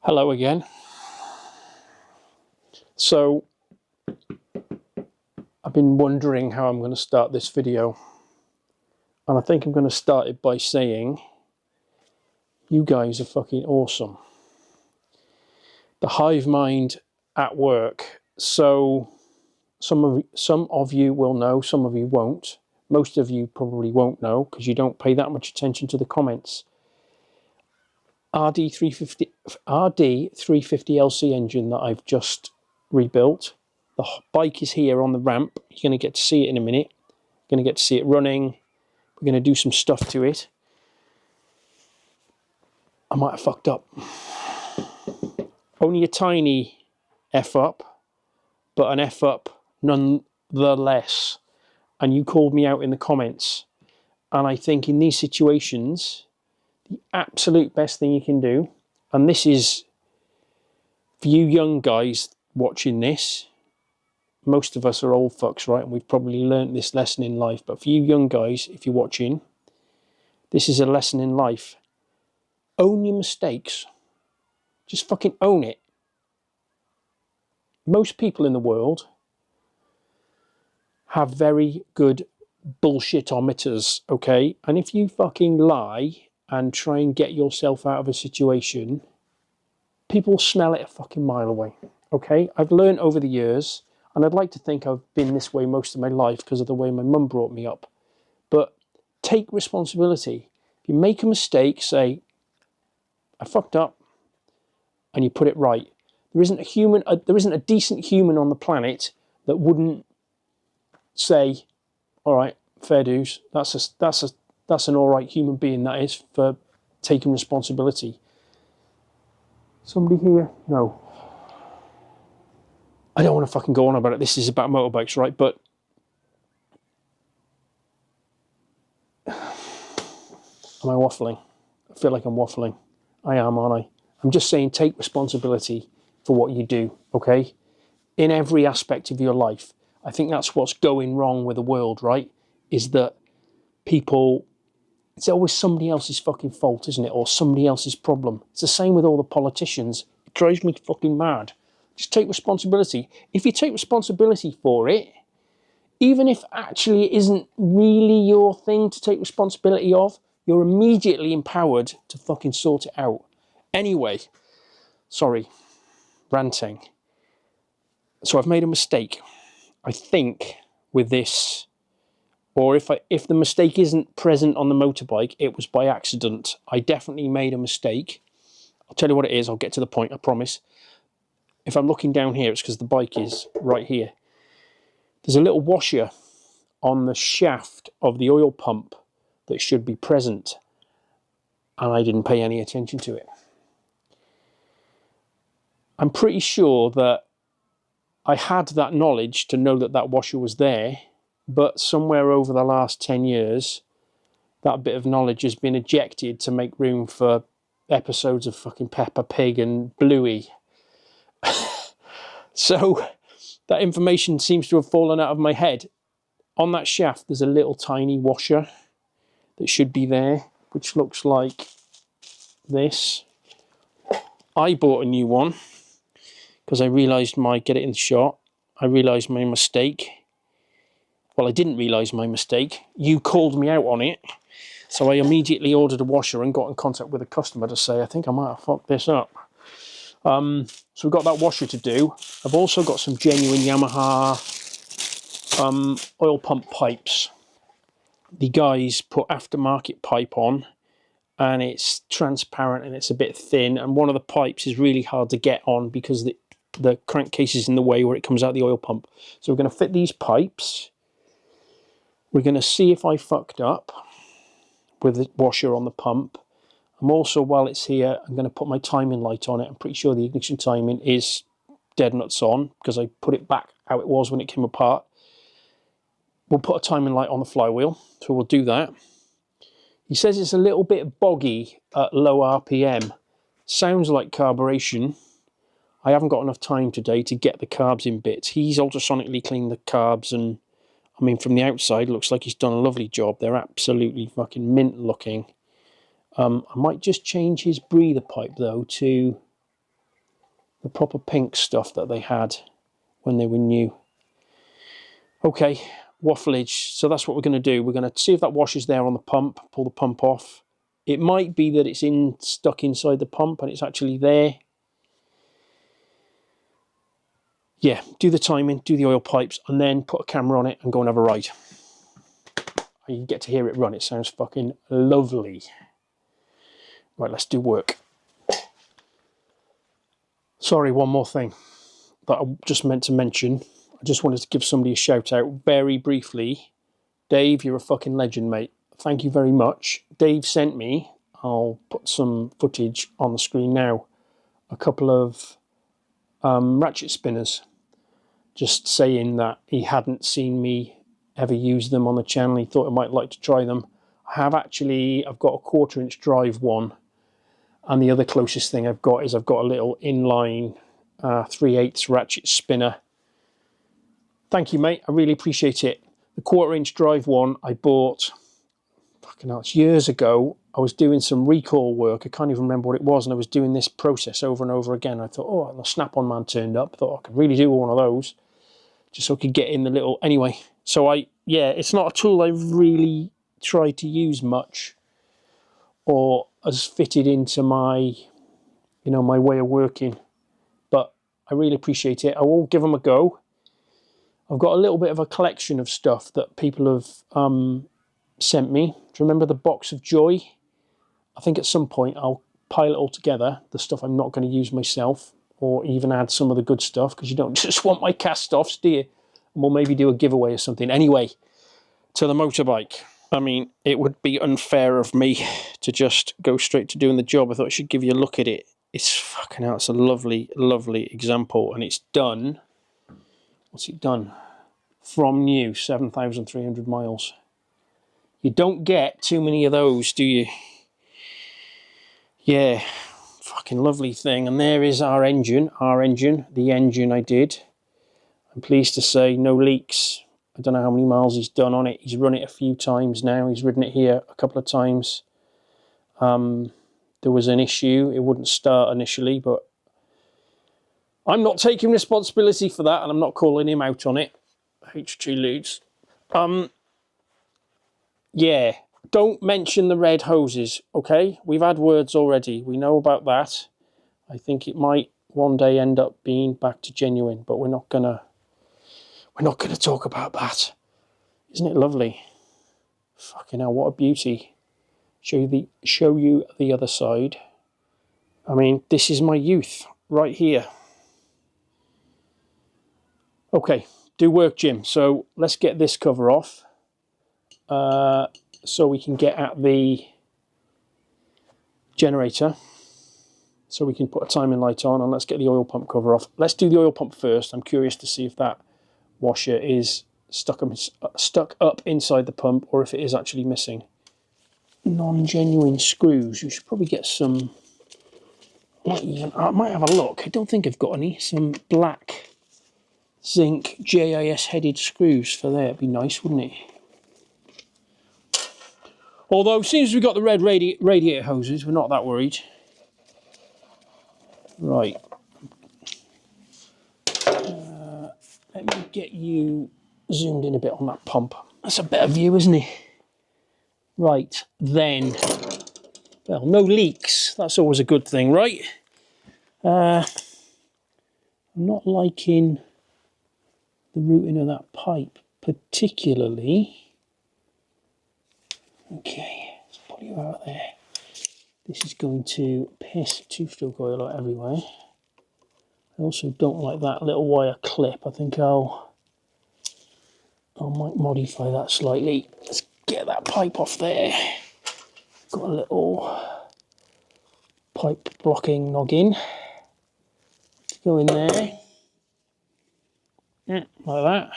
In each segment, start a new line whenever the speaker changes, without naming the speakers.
Hello again. So I've been wondering how I'm going to start this video, and I think I'm going to start it by saying you guys are fucking awesome. The hive mind at work. So some of you will know, some of you won't. Most of you probably won't know because you don't pay that much attention to the comments. RD350LC engine that I've just rebuilt. The bike is here on the ramp. You're going to get to see it in a minute. You're going to get to see it running. We're going to do some stuff to it. I might have fucked up. Only a tiny F up, but an F up nonetheless. And you called me out in the comments. And I think in these situations, the absolute best thing you can do, and this is for you young guys watching this, most of us are old fucks, right? And we've probably learnt this lesson in life. But for you young guys, if you're watching, this is a lesson in life. Own your mistakes. Just fucking own it. Most people in the world have very good bullshit-ometers, okay? And if you fucking lie and try and get yourself out of a situation, people smell it a fucking mile away, okay? I've learned over the years, and I'd like to think I've been this way most of my life because of the way my mum brought me up. But take responsibility. If you make a mistake, say, I fucked up, and you put it right. There isn't a decent human on the planet that wouldn't say, all right, fair dues. That's an all right human being, that is, for taking responsibility. Somebody here? No. I don't want to fucking go on about it. This is about motorbikes, right? But am I waffling? I feel like I'm waffling. I am, aren't I? I'm just saying, take responsibility for what you do, okay? In every aspect of your life. I think that's what's going wrong with the world, right? Is that people, it's always somebody else's fucking fault, isn't it? Or somebody else's problem. It's the same with all the politicians. It drives me fucking mad. Just take responsibility. If you take responsibility for it, even if actually it isn't really your thing to take responsibility of, you're immediately empowered to fucking sort it out. Anyway, sorry, ranting. So I've made a mistake. I think with this, or if the mistake isn't present on the motorbike, it was by accident. I definitely made a mistake. I'll tell you what it is. I'll get to the point, I promise. If I'm looking down here, it's because the bike is right here. There's a little washer on the shaft of the oil pump that should be present, and I didn't pay any attention to it. I'm pretty sure that I had that knowledge to know that that washer was there, but somewhere over the last 10 years, that bit of knowledge has been ejected to make room for episodes of fucking Peppa Pig and Bluey. So that information seems to have fallen out of my head. On that shaft, there's a little tiny washer that should be there, which looks like this. I bought a new one because I realised get it in the shot. I realised my mistake. Well, I didn't realise my mistake. You called me out on it. So I immediately ordered a washer and got in contact with a customer to say, I think I might have fucked this up. So we've got that washer to do. I've also got some genuine Yamaha oil pump pipes. The guys put aftermarket pipe on, and it's transparent and it's a bit thin, and one of the pipes is really hard to get on because the crankcase is in the way where it comes out the oil pump. So we're going to fit these pipes. We're going to see if I fucked up with the washer on the pump. I'm also, while it's here, I'm going to put my timing light on it. I'm pretty sure the ignition timing is dead nuts on because I put it back how it was when it came apart. We'll put a timing light on the flywheel, so we'll do that. He says it's a little bit boggy at low RPM. Sounds like carburation. I haven't got enough time today to get the carbs in bits. He's ultrasonically cleaned the carbs, and I mean, from the outside, looks like he's done a lovely job. They're absolutely fucking mint looking. I might just change his breather pipe, though, to the proper pink stuff that they had when they were new. Okay, waffleage. So that's what we're going to do. We're going to see if that washer's there on the pump, pull the pump off. It might be that it's stuck inside the pump and it's actually there. Yeah, do the timing, do the oil pipes, and then put a camera on it and go and have a ride. You get to hear it run. It sounds fucking lovely. Right, let's do work. Sorry, one more thing that I just meant to mention. I just wanted to give somebody a shout out very briefly. Dave, you're a fucking legend, mate. Thank you very much. Dave sent me, I'll put some footage on the screen now, a couple of ratchet spinners, just saying that he hadn't seen me ever use them on the channel. He thought I might like to try them. I've got a 1/4" drive one, and the other closest thing I've got is I've got a little inline 3/8 ratchet spinner. Thank you, mate. I really appreciate it. The 1/4" drive one I bought, fucking hell, it's years ago. I was doing some recall work. I can't even remember what it was, and I was doing this process over and over again. I thought, oh, the Snap-on man turned up. I thought I could really do one of those, just so I could get in the little... Anyway, so yeah, it's not a tool I really tried to use much, or as fitted into my, my way of working. But I really appreciate it. I will give them a go. I've got a little bit of a collection of stuff that people have sent me. Do you remember the box of joy? I think at some point I'll pile it all together, the stuff I'm not going to use myself, or even add some of the good stuff, because you don't just want my cast-offs, do you? And we'll maybe do a giveaway or something. Anyway, to the motorbike. I mean, it would be unfair of me to just go straight to doing the job. I thought I should give you a look at it. It's fucking hell, it's a lovely, lovely example, and it's done... What's it done? From new, 7,300 miles. You don't get too many of those, do you? Yeah, fucking lovely thing. And there is our engine, the engine I did. I'm pleased to say no leaks. I don't know how many miles he's done on it. He's run it a few times now. He's ridden it here a couple of times. There was an issue. It wouldn't start initially, but I'm not taking responsibility for that, and I'm not calling him out on it. H2 Ludes. Yeah, don't mention the red hoses, okay? We've had words already. We know about that. I think it might one day end up being back to genuine, but we're not gonna talk about that. Isn't it lovely? Fucking hell, what a beauty. Show you the other side. I mean, this is my youth right here. Okay, do work, Jim. So let's get this cover off so we can get at the generator, so we can put a timing light on, and let's get the oil pump cover off. Let's do the oil pump first. I'm curious to see if that washer is stuck up inside the pump, or if it is actually missing. Non-genuine screws. You should probably get some... I might have a look. I don't think I've got any. Some black zinc JIS headed screws for there. It'd be nice, wouldn't it? Although, since we've got the red radiator hoses, we're not that worried. Right. Let me get you zoomed in a bit on that pump. That's a better view, isn't it? Right, then. Well, no leaks. That's always a good thing, right? I'm not liking the routing of that pipe particularly. Okay, let's pull you out there. This is going to piss two-stroke oil out everywhere. I also don't like that little wire clip. I think I might modify that slightly. Let's get that pipe off there. Got a little pipe blocking noggin to go in there. Yeah, like that.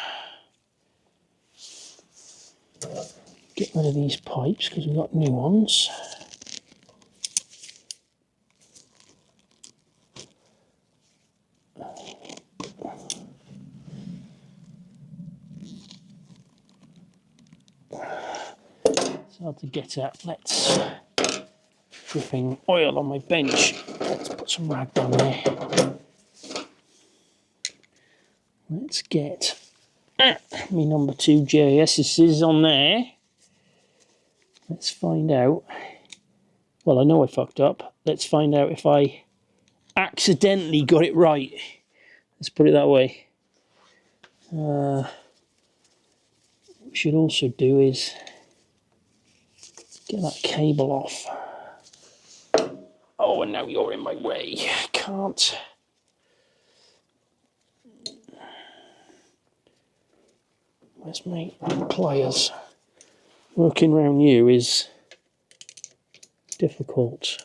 Get rid of these pipes because we've got new ones. It's hard to get at. Let's, dripping oil on my bench. Let's put some rag down there. Let's get my number 2 JS's on there. Let's find out. Well, I know I fucked up. Let's find out if I accidentally got it right. Let's put it that way. What we should also do is get that cable off. Oh, and now you're in my way. Can't. Where's my pliers? Working around you is difficult.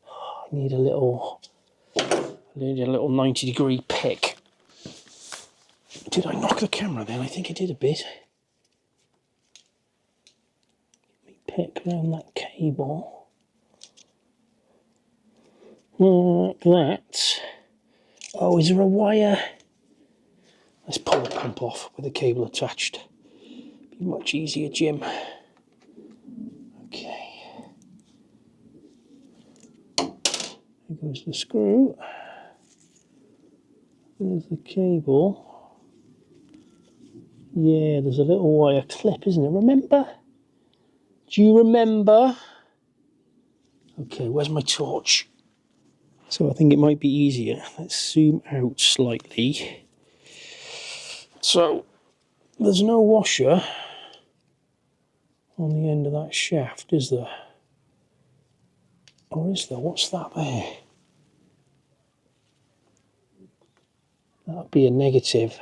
I need a little 90-degree pick. Did I knock the camera then? I think I did a bit. Let me pick around that cable. Like that. Oh, is there a wire? Let's pull the pump off with the cable attached. Be much easier, Jim. Okay. There goes the screw. There's the cable. Yeah, there's a little wire clip, isn't it? Remember? Do you remember? Okay, where's my torch? So I think it might be easier. Let's zoom out slightly. So there's no washer on the end of that shaft, is there? Or is there? What's that there? That'd be a negative.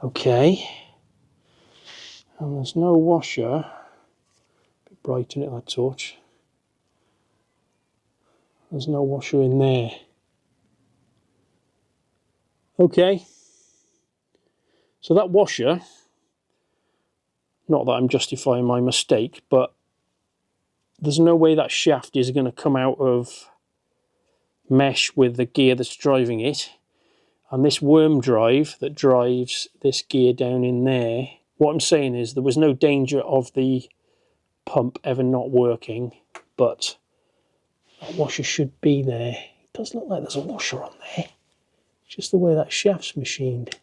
Okay. And there's no washer. A bit bright in it, that torch. There's no washer in there. Okay. So that washer, not that I'm justifying my mistake, but there's no way that shaft is going to come out of mesh with the gear that's driving it. And this worm drive that drives this gear down in there, what I'm saying is there was no danger of the pump ever not working, but that washer should be there. It does look like there's a washer on there. Just the way that shaft's machined.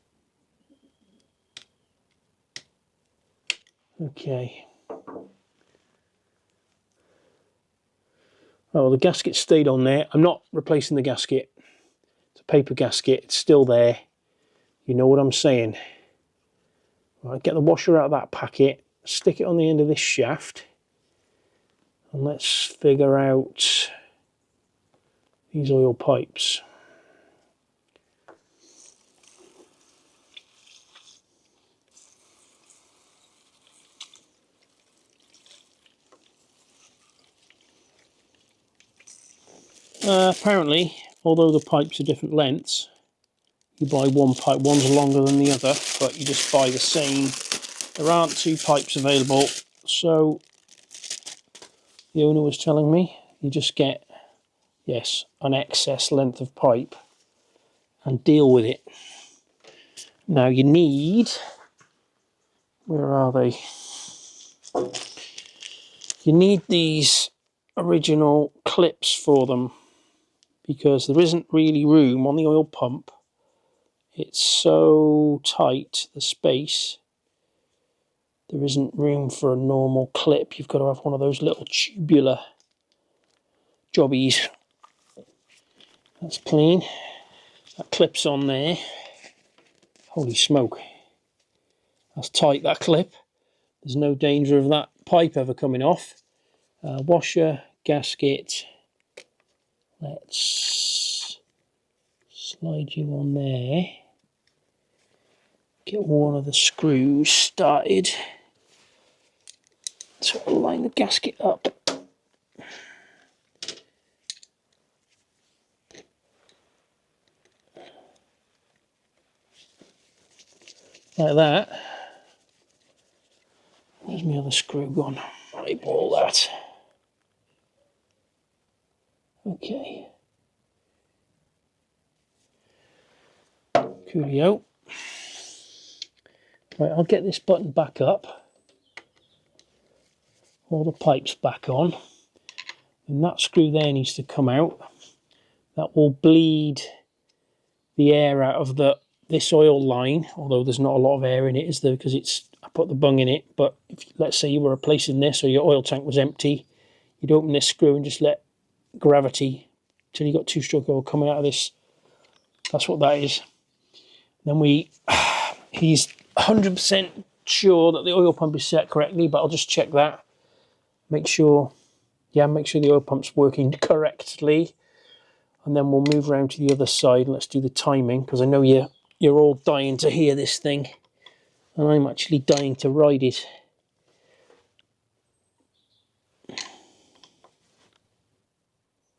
Okay. Oh, the gasket stayed on there. I'm not replacing the gasket. It's a paper gasket. It's still there. You know what I'm saying. Right, get the washer out of that packet. Stick it on the end of this shaft. And let's figure out these oil pipes. Apparently, although the pipes are different lengths, you buy one pipe, one's longer than the other, but you just buy the same. There aren't 2 pipes available, so the owner was telling me you just get, yes, an excess length of pipe and deal with it. Now you need, where are they? You need these original clips for them, because there isn't really room on the oil pump. It's so tight, the space, there isn't room for a normal clip. You've got to have one of those little tubular jobbies. That's clean. That clip's on there. Holy smoke. That's tight, that clip. There's no danger of that pipe ever coming off. Washer, gasket. Let's slide you on there. Get one of the screws started. So I'll line the gasket up. Like that. Where's my other screw gone? Eyeball that. Okay. Coolio. Right, I'll get this button back up. all the pipes back on, and that screw there needs to come out. That will bleed the air out of this oil line, although there's not a lot of air in it, is there, because I put the bung in it. But if, let's say you were replacing this, or your oil tank was empty, you'd open this screw and just let gravity till you got two-stroke oil coming out of this. That's what that is. Then he's 100% sure that the oil pump is set correctly, but I'll just check that. Make sure the oil pump's working correctly. And then we'll move around to the other side and let's do the timing, because I know you're all dying to hear this thing, and I'm actually dying to ride it.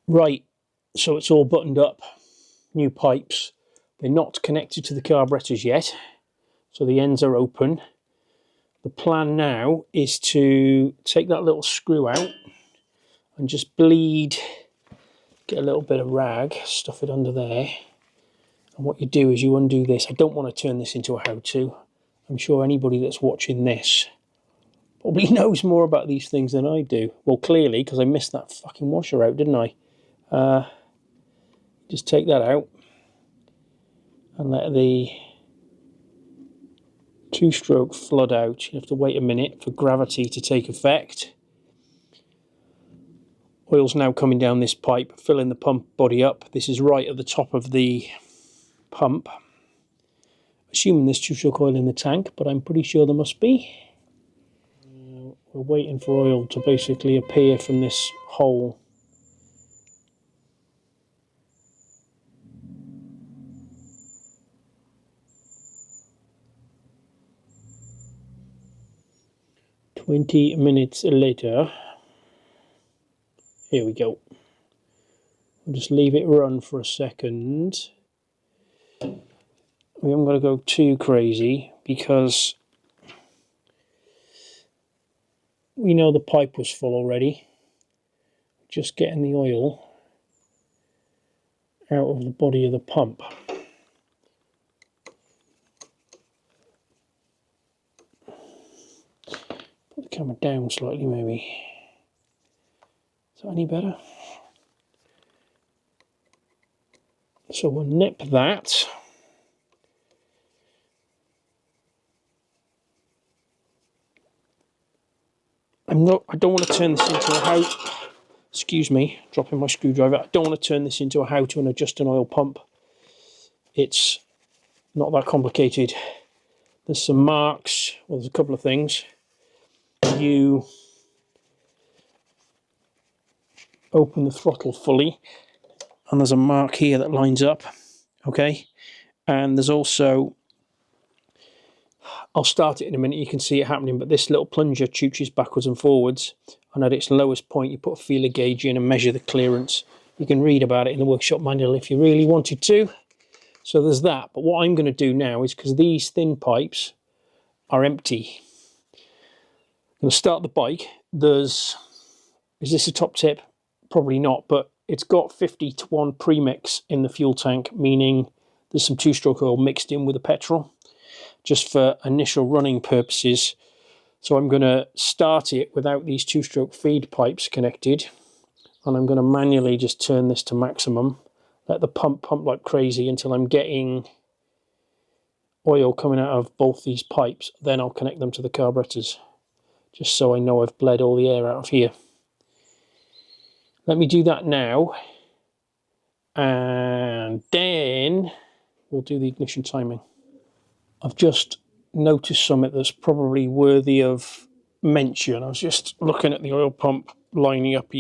Right, so it's all buttoned up, new pipes. They're not connected to the carburetors yet, so the ends are open. The plan now is to take that little screw out and just bleed, get a little bit of rag, stuff it under there. And what you do is you undo this. I don't want to turn this into a how-to. I'm sure anybody that's watching this probably knows more about these things than I do. Well, clearly, because I missed that fucking washer out, didn't I? Just take that out and let the two-stroke flood out. You have to wait a minute for gravity to take effect. Oil's now coming down this pipe, filling the pump body up. This is right at the top of the pump. Assuming there's two-stroke oil in the tank, but I'm pretty sure there must be. We're waiting for oil to basically appear from this hole. "20 minutes later, here we go. We'll just leave it run for a second. We haven't got to go too crazy because we know the pipe was full already. Just getting the oil out of the body of the pump. Put the camera down slightly maybe. Is that any better? So we'll nip that. I don't want to turn this into a how. Excuse me, dropping my screwdriver. I don't want to turn this into a how to and adjust an oil pump. It's not that complicated. There's some marks. Well, there's a couple of things. You open the throttle fully, and there's a mark here that lines up. Okay, and there's also, I'll start it in a minute, you can see it happening, but this little plunger chooches backwards and forwards, and at its lowest point you put a feeler gauge in and measure the clearance. You can read about it in the workshop manual if you really wanted to. So there's that, but what I'm going to do now is, because these thin pipes are empty, I'm going to start the bike. Is this a top tip? Probably not, but it's got 50:1 premix in the fuel tank, meaning there's some two-stroke oil mixed in with the petrol, just for initial running purposes. So I'm going to start it without these two-stroke feed pipes connected, and I'm going to manually just turn this to maximum, let the pump like crazy until I'm getting oil coming out of both these pipes. Then I'll connect them to the carburetors, just so I know I've bled all the air out of here. Let me do that now, and then we'll do the ignition timing. I've just noticed something that's probably worthy of mention. I was just looking at the oil pump lining up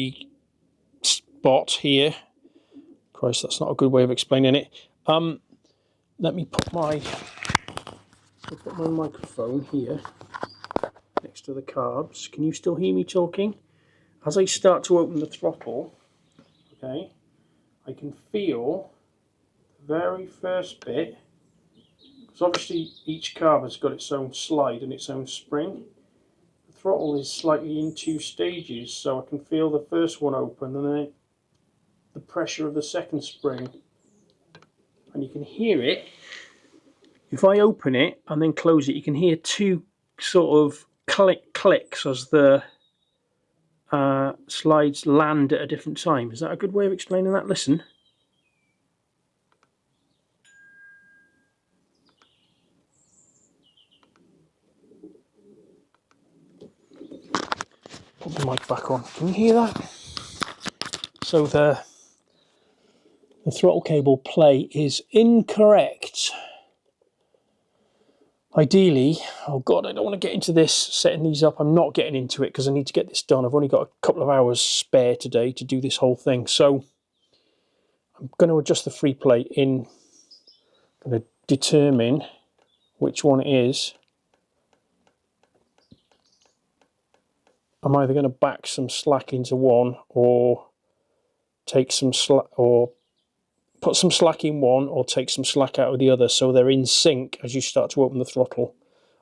spot here. Christ, that's not a good way of explaining it. Let me put my microphone here next to the carbs. Can you still hear me talking? As I start to open the throttle, okay, I can feel the very first bit, because obviously each carb has got its own slide and its own spring. The throttle is slightly in two stages, so I can feel the first one open and then the pressure of the second spring. And you can hear it. If I open it and then close it, you can hear two sort of clicks as the slides land at a different time. Is that a good way of explaining that? Listen. Put the mic back on. Can you hear that? So the throttle cable play is incorrect. Ideally, oh God, I don't want to get into this, setting these up. I'm not getting into it because I need to get this done. I've only got a couple of hours spare today to do this whole thing. So I'm going to adjust the free play in. I'm going to determine which one it is. I'm either going to back some slack into one or take some slack, or put some slack in one or take some slack out of the other, so they're in sync as you start to open the throttle.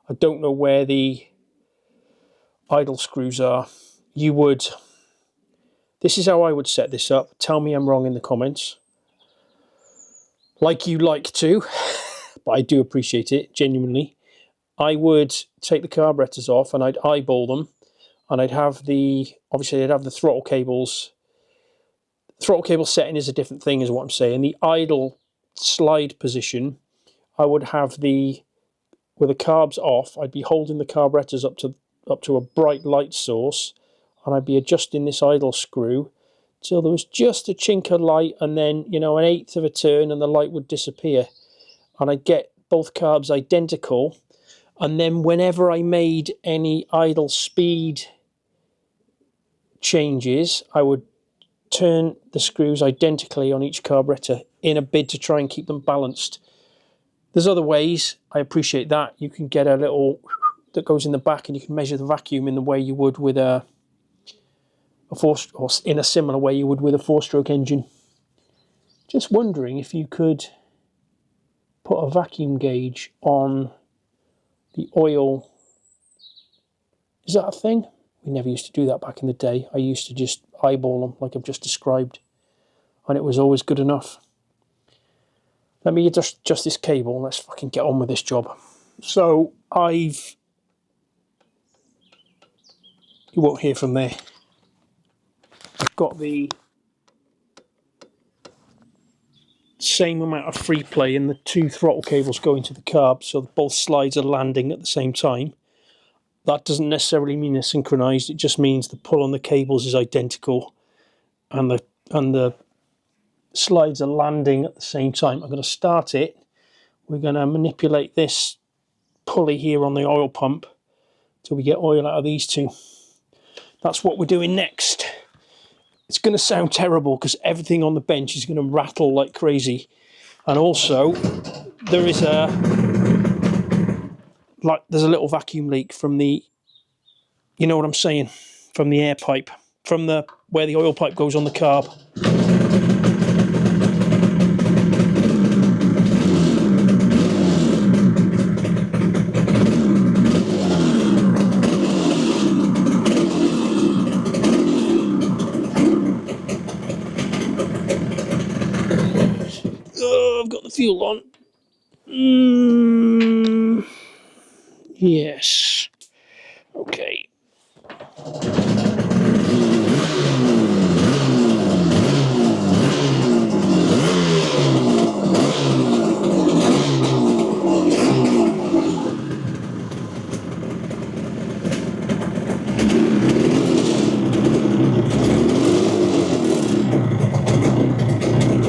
I don't know where the idle screws are. This is how I would set this up. Tell me I'm wrong in the comments. Like you like to, but I do appreciate it, genuinely. I would take the carburetors off and I'd eyeball them, and I'd have obviously I'd have the throttle cables. Throttle cable setting is a different thing, is what I'm saying. The idle slide position, I would have with the carbs off, I'd be holding the carburetors up to a bright light source, and I'd be adjusting this idle screw till there was just a chink of light, and then, you know, an eighth of a turn and the light would disappear. And I'd get both carbs identical, and then whenever I made any idle speed changes, I would turn the screws identically on each carburetor in a bid to try and keep them balanced. There's other ways, I appreciate that. You can get a little that goes in the back and you can measure the vacuum in the way you would with or in a similar way you would with a 4-stroke engine. Just wondering if you could put a vacuum gauge on the oil. Is that a thing? We never used to do that back in the day. I used to just eyeball them like I've just described, and it was always good enough. Let me adjust this cable and let's fucking get on with this job. So you won't hear from there. I've got the same amount of free play in the 2 throttle cables going to the carb, so both slides are landing at the same time. That doesn't necessarily mean they're synchronized. It just means the pull on the cables is identical, and the slides are landing at the same time. I'm going to start it. We're going to manipulate this pulley here on the oil pump till we get oil out of these two. That's what we're doing next. It's going to sound terrible because everything on the bench is going to rattle like crazy, and also there is there's a little vacuum leak from the, you know what I'm saying, from the air pipe, from where the oil pipe goes on the carb. Oh, I've got the fuel on. Yes. Okay.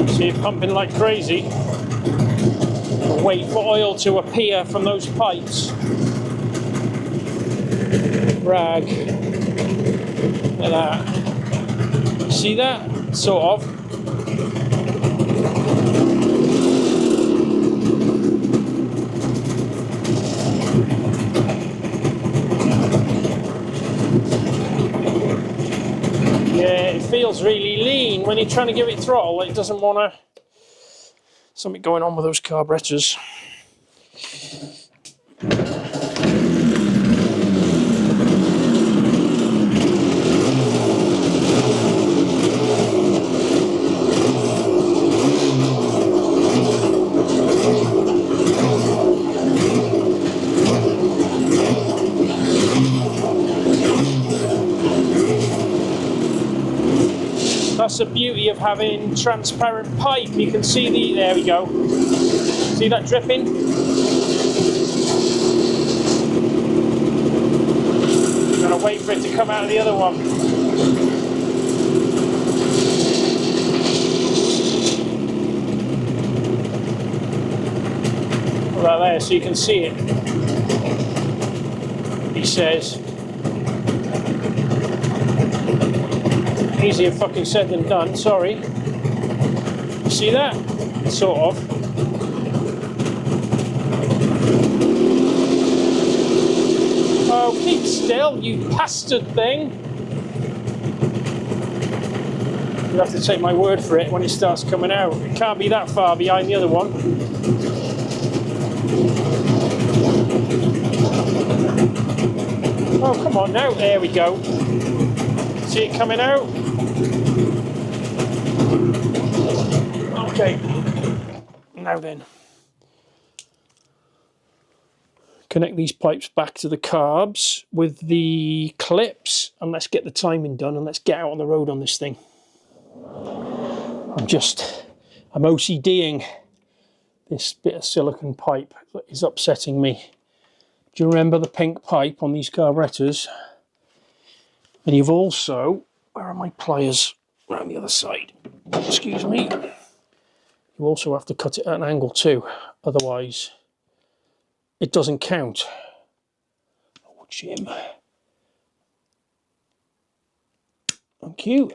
See it pumping like crazy. Wait for oil to appear from those pipes. Rag. Look at that. See that? Sort of. Yeah, it feels really lean when you're trying to give it throttle. It doesn't want to. Something going on with those carburetors. That's the beauty of having transparent pipe. You can see the, there we go. See that dripping? Gotta wait for it to come out of the other one. Right there, so you can see it. He says, easier fucking said than done, sorry. You see that? Sort of. Oh, keep still, you bastard thing. You have to take my word for it when it starts coming out. It can't be that far behind the other one. Oh, come on now. There we go. See it coming out? Okay. Now then. Connect these pipes back to the carbs with the clips, and let's get the timing done and let's get out on the road on this thing. I'm OCDing this bit of silicone pipe that is upsetting me. Do you remember the pink pipe on these carburetors? And you've also, where are my pliers? Around the other side. Excuse me. You also have to cut it at an angle too, otherwise it doesn't count. Oh, Jim. Thank you.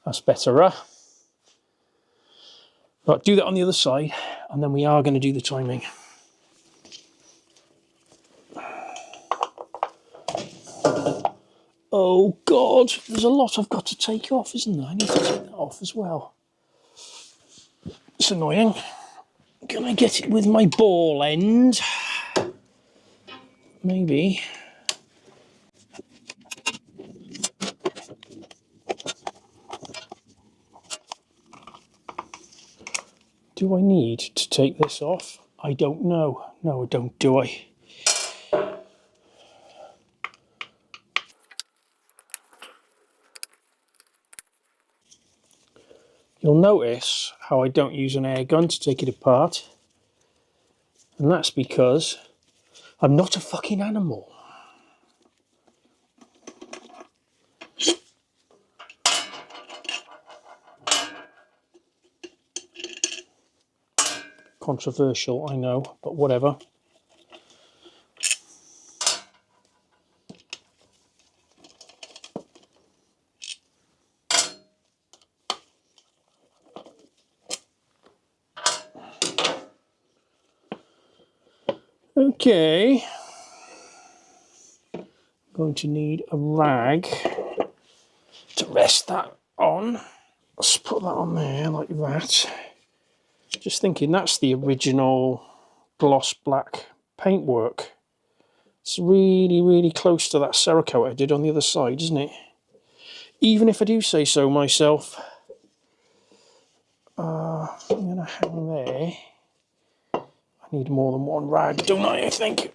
That's better, huh? Right, do that on the other side, and then we are going to do the timing. Oh God, there's a lot I've got to take off, isn't there? I need to take that off as well. It's annoying. Can I get it with my ball end? Maybe. Do I need to take this off? I don't know. No, I don't, do I? You'll notice how I don't use an air gun to take it apart. And that's because I'm not a fucking animal. Controversial, I know, but whatever. Okay, I'm going to need a rag to rest that on. Let's put that on there like that. Just thinking that's the original gloss black paintwork. It's really, really close to that Cerakote I did on the other side, isn't it? Even if I do say so myself. I'm going to hang there. I need more than one rag, don't I think?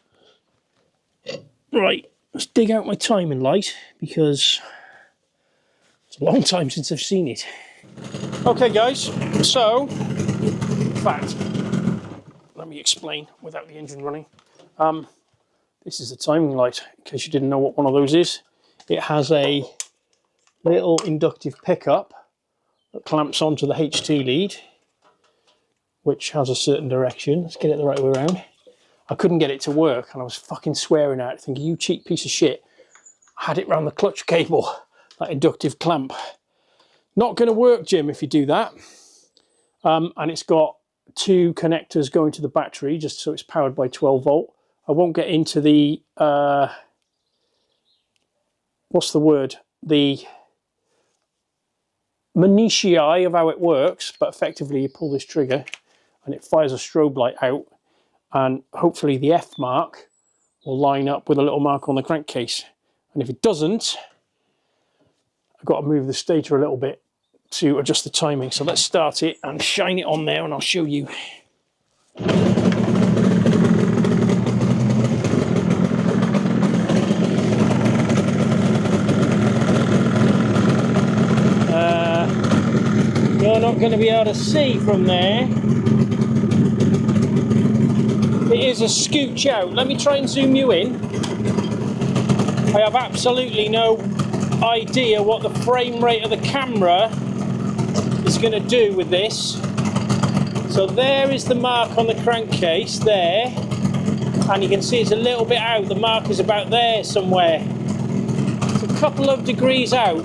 Right, let's dig out my timing light because it's a long time since I've seen it. Okay guys, so, in fact, let me explain without the engine running. This is the timing light, in case you didn't know what one of those is. It has a little inductive pickup that clamps onto the HT lead, which has a certain direction. Let's get it the right way around. I couldn't get it to work and I was fucking swearing at it, thinking, you cheap piece of shit. I had it round the clutch cable, that inductive clamp. Not going to work, Jim, if you do that. And it's got two connectors going to the battery, just so it's powered by 12 volt. I won't get into the, what's the word? The minutiae of how it works, but effectively you pull this trigger and it fires a strobe light out, and hopefully the F mark will line up with a little mark on the crankcase. And if it doesn't, I've got to move the stator a little bit to adjust the timing. So let's start it and shine it on there and I'll show you. not going to be able to see from there. It is a scooch out. Let me try and zoom you in. I have absolutely no idea what the frame rate of the camera is going to do with this. So there is the mark on the crankcase there, and you can see it's a little bit out. The mark is about there somewhere. It's a couple of degrees out,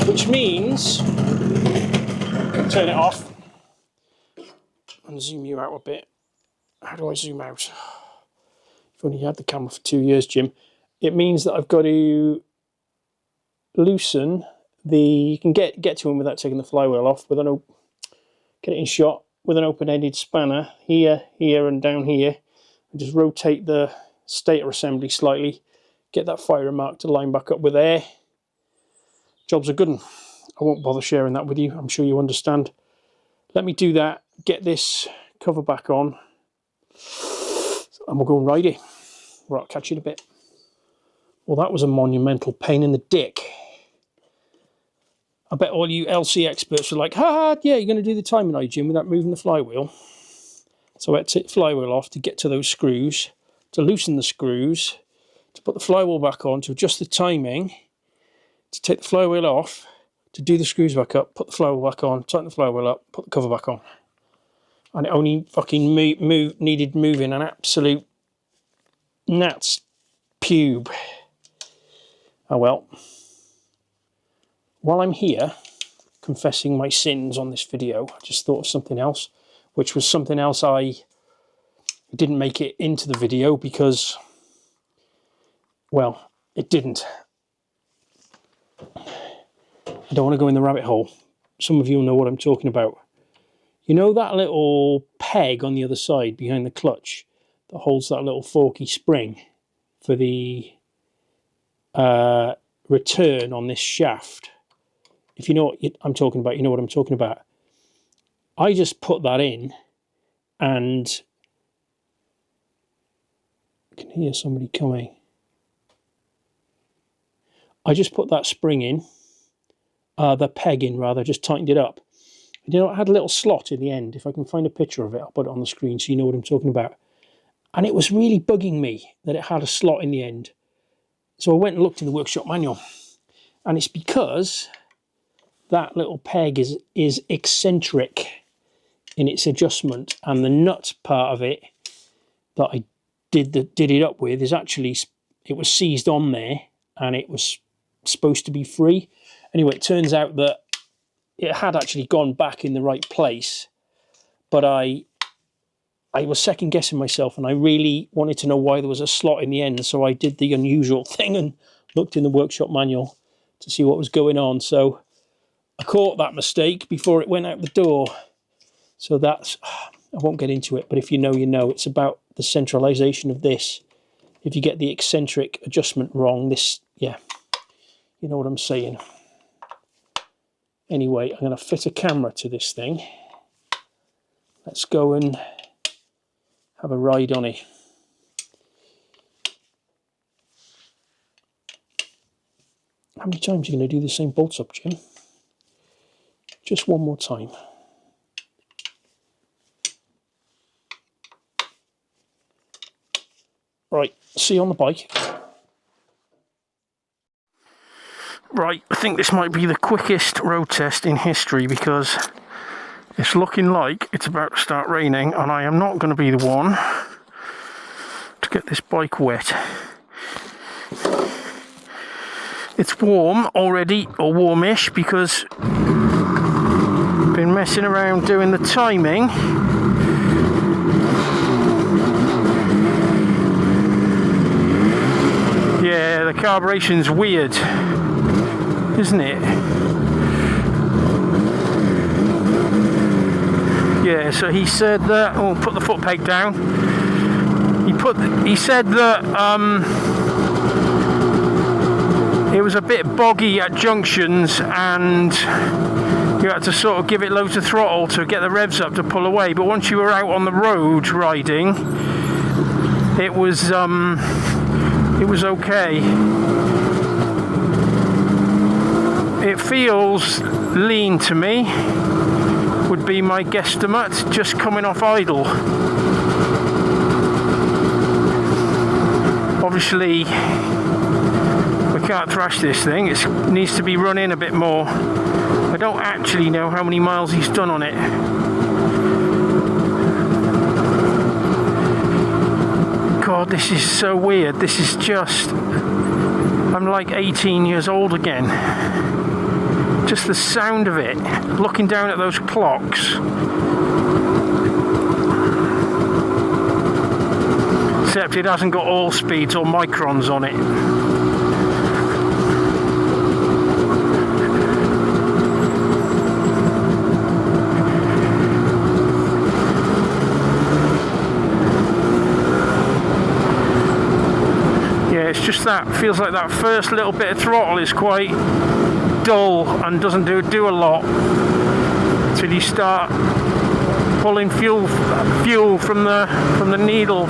which means, turn it off and zoom you out a bit. How do I zoom out? I've only had the camera for 2 years, Jim. It means that I've got to loosen the, you can get to them without taking the flywheel off, with an get it in shot with an open-ended spanner here, here and down here, and just rotate the stator assembly slightly, get that firing mark to line back up with there. Job's a good one. I won't bother sharing that with you, I'm sure you understand. Let me do that, get this cover back on, and we'll go and ride it. Right, I'll catch you in a bit. Well, that was a monumental pain in the dick. I bet all you LC experts are like, ha, yeah, you're going to do the timing, are you, Jim, without moving the flywheel. So I had to take the flywheel off to get to those screws, to loosen the screws, to put the flywheel back on, to adjust the timing, to take the flywheel off, to do the screws back up, put the flywheel back on, tighten the flywheel up, put the cover back on. And it only fucking needed moving an absolute gnat's pube. Oh well. While I'm here confessing my sins on this video, I just thought of something else, which was something else I didn't make it into the video because, well, it didn't. I don't want to go in the rabbit hole. Some of you know what I'm talking about. You know that little peg on the other side behind the clutch that holds that little forky spring for the return on this shaft? If you know what I'm talking about, you know what I'm talking about. I just put that in, and I can hear somebody coming. I just put that spring in, the peg in rather, just tightened it up. You know, it had a little slot in the end. If I can find a picture of it, I'll put it on the screen so you know what I'm talking about. And it was really bugging me that it had a slot in the end. So I went and looked in the workshop manual. And it's because that little peg is eccentric in its adjustment, and the nut part of it that I did it up with is actually, it was seized on there and it was supposed to be free. Anyway, it turns out that it had actually gone back in the right place, but I was second guessing myself, and I really wanted to know why there was a slot in the end, so I did the unusual thing and looked in the workshop manual to see what was going on. So I caught that mistake before it went out the door. So that's, I won't get into it, but if you know, you know. It's about the centralization of this. If you get the eccentric adjustment wrong, this, yeah, you know what I'm saying. Anyway, I'm going to fit a camera to this thing. Let's go and have a ride on it. How many times are you going to do the same bolts up, Jim? Just one more time. Right, see you on the bike. Right, I think this might be the quickest road test in history because it's looking like it's about to start raining, and I am not going to be the one to get this bike wet. It's warm already, or warmish, because I've been messing around doing the timing. Yeah, the carburetion's weird, isn't it? Yeah, so he said that, oh, put the foot peg down. He said that it was a bit boggy at junctions, and you had to sort of give it loads of throttle to get the revs up to pull away. But once you were out on the road riding, it was okay. It feels lean to me, would be my guesstimate, just coming off idle. Obviously, we can't thrash this thing, it needs to be run in a bit more. I don't actually know how many miles he's done on it. God, this is so weird. This is just... I'm like 18 years old again. Just the sound of it, looking down at those clocks. Except it hasn't got all speeds or microns on it. It's just that, feels like that first little bit of throttle is quite dull and doesn't do a lot until you start pulling fuel from the needle.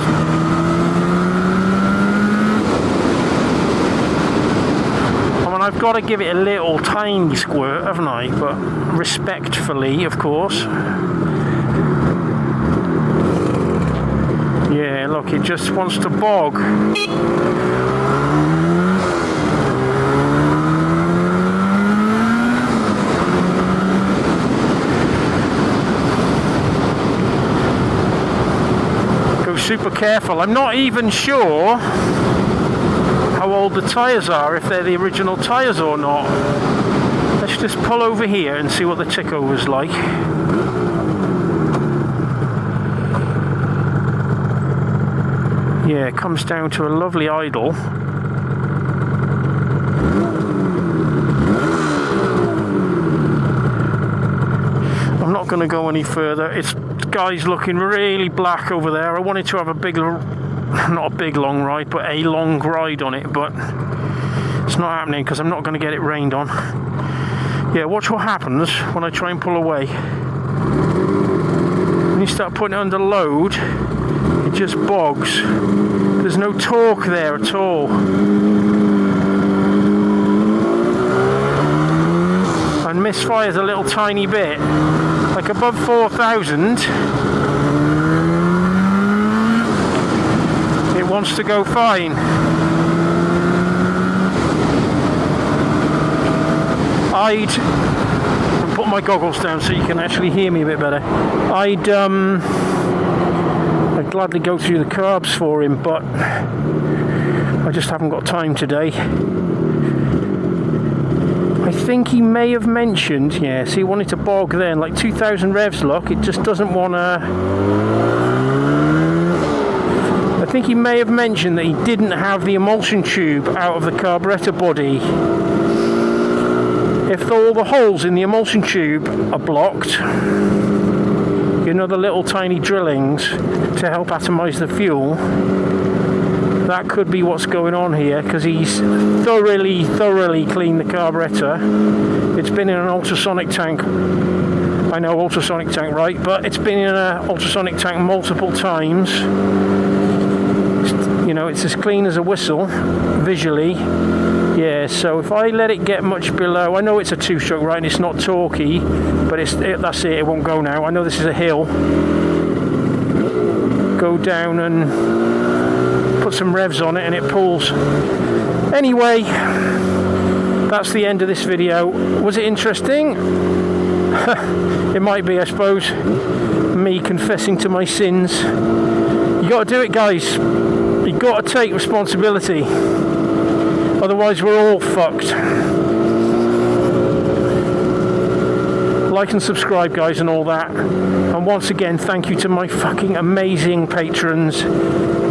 I mean, I've got to give it a little tiny squirt, haven't I? But respectfully, of course. Yeah, look, it just wants to bog. Go super careful. I'm not even sure how old the tyres are, if they're the original tyres or not. Let's just pull over here and see what the tick over's like. Yeah, it comes down to a lovely idle. I'm not going to go any further. It's guy's looking really black over there. I wanted to have a big, not a big long ride, but a long ride on it, but it's not happening because I'm not going to get it rained on. Yeah, watch what happens when I try and pull away. When you start putting it under load, it just bogs. There's no torque there at all. And misfires a little tiny bit, like above 4,000. It wants to go fine. I'd put my goggles down so you can actually hear me a bit better. I'd gladly go through the carbs for him, but I just haven't got time today. I think he may have mentioned, yeah, so he wanted to bog then, like 2,000 revs, look, it just doesn't want to... I think he may have mentioned that he didn't have the emulsion tube out of the carburetor body. If all the holes in the emulsion tube are blocked, you know, the little tiny drillings to help atomize the fuel, that could be what's going on here, because he's thoroughly cleaned the carburetor. It's been in an ultrasonic tank. I know ultrasonic tank, right? But it's been in an ultrasonic tank multiple times. You know, it's as clean as a whistle visually. Yeah, so if I let it get much below, I know it's a two-stroke, right, and it's not torquey, but that's it, it won't go now. I know this is a hill. Go down and put some revs on it and it pulls. Anyway, that's the end of this video. Was it interesting? It might be, I suppose. Me confessing to my sins. You got to do it, guys. You got to take responsibility. Otherwise, we're all fucked. Like and subscribe, guys, and all that. And once again, thank you to my fucking amazing patrons.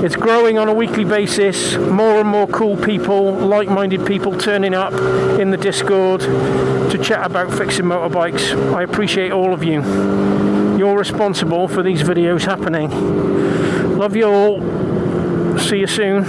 It's growing on a weekly basis. More and more cool people, like-minded people turning up in the Discord to chat about fixing motorbikes. I appreciate all of you. You're responsible for these videos happening. Love you all. See you soon.